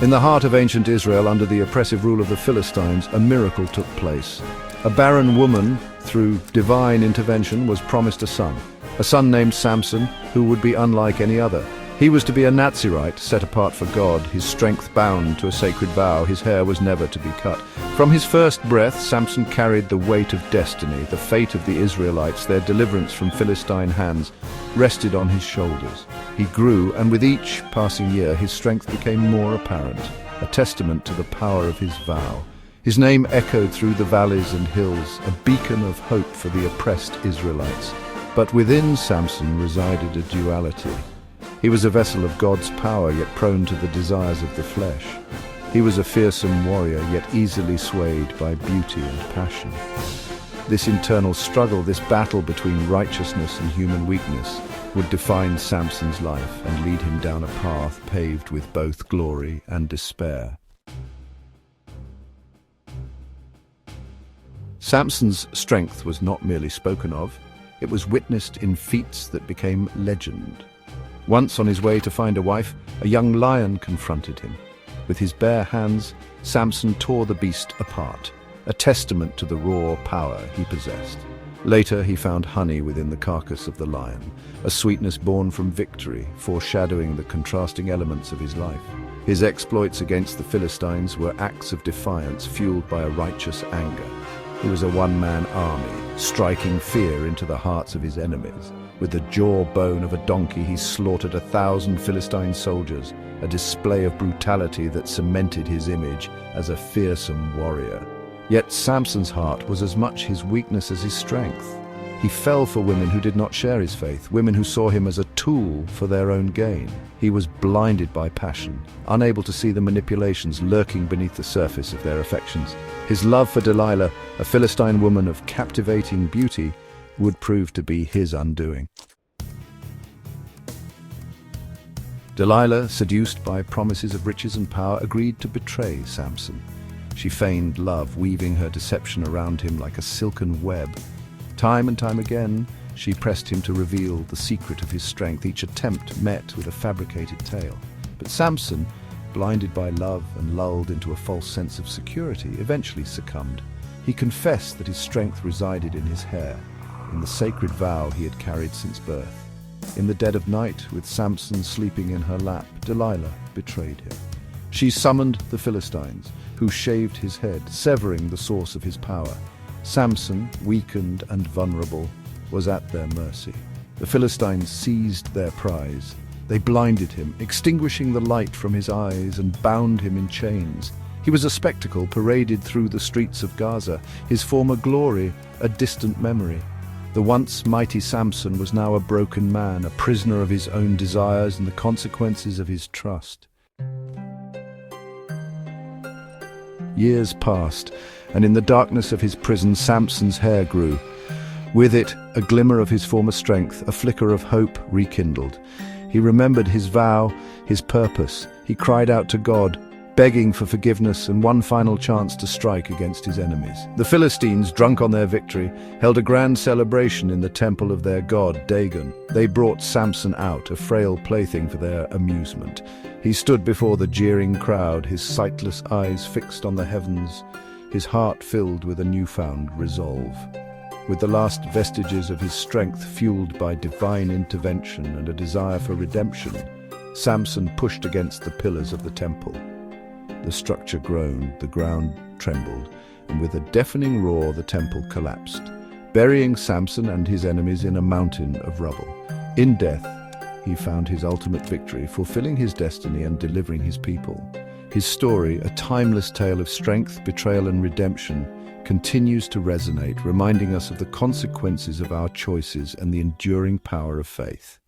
In the heart of ancient Israel, under the oppressive rule of the Philistines, a miracle took place. A barren woman, through divine intervention, was promised a son named Samson, who would be unlike any other. He was to be a Nazirite, set apart for God, his strength bound to a sacred vow, his hair was never to be cut. From his first breath, Samson carried the weight of destiny. The fate of the Israelites, their deliverance from Philistine hands, rested on his shoulders. He grew, and with each passing year, his strength became more apparent, a testament to the power of his vow. His name echoed through the valleys and hills, a beacon of hope for the oppressed Israelites. But within Samson resided a duality. He was a vessel of God's power, yet prone to the desires of the flesh. He was a fearsome warrior, yet easily swayed by beauty and passion. This internal struggle, this battle between righteousness and human weakness, would define Samson's life and lead him down a path paved with both glory and despair. Samson's strength was not merely spoken of, it was witnessed in feats that became legend. Once on his way to find a wife, a young lion confronted him. With his bare hands, Samson tore the beast apart, a testament to the raw power he possessed. Later, he found honey within the carcass of the lion, a sweetness born from victory, foreshadowing the contrasting elements of his life. His exploits against the Philistines were acts of defiance fueled by a righteous anger. He was a one-man army, striking fear into the hearts of his enemies. With the jawbone of a donkey, he slaughtered 1,000 Philistine soldiers, a display of brutality that cemented his image as a fearsome warrior. Yet Samson's heart was as much his weakness as his strength. He fell for women who did not share his faith, women who saw him as a tool for their own gain. He was blinded by passion, unable to see the manipulations lurking beneath the surface of their affections. His love for Delilah, a Philistine woman of captivating beauty, would prove to be his undoing. Delilah, seduced by promises of riches and power, agreed to betray Samson. She feigned love, weaving her deception around him like a silken web. Time and time again, she pressed him to reveal the secret of his strength. Each attempt met with a fabricated tale. But Samson, blinded by love and lulled into a false sense of security, eventually succumbed. He confessed that his strength resided in his hair, in the sacred vow he had carried since birth. In the dead of night, with Samson sleeping in her lap, Delilah betrayed him. She summoned the Philistines, who shaved his head, severing the source of his power. Samson, weakened and vulnerable, was at their mercy. The Philistines seized their prize. They blinded him, extinguishing the light from his eyes, and bound him in chains. He was a spectacle paraded through the streets of Gaza, his former glory a distant memory. The once mighty Samson was now a broken man, a prisoner of his own desires and the consequences of his trust. Years passed, and in the darkness of his prison, Samson's hair grew. With it, a glimmer of his former strength, a flicker of hope rekindled. He remembered his vow, his purpose. He cried out to God, begging for forgiveness and one final chance to strike against his enemies. The Philistines, drunk on their victory, held a grand celebration in the temple of their god, Dagon. They brought Samson out, a frail plaything for their amusement. He stood before the jeering crowd, his sightless eyes fixed on the heavens, his heart filled with a newfound resolve. With the last vestiges of his strength fueled by divine intervention and a desire for redemption, Samson pushed against the pillars of the temple. The structure groaned, the ground trembled, and with a deafening roar the temple collapsed, burying Samson and his enemies in a mountain of rubble. In death, he found his ultimate victory, fulfilling his destiny and delivering his people. His story, a timeless tale of strength, betrayal, and redemption, continues to resonate, reminding us of the consequences of our choices and the enduring power of faith.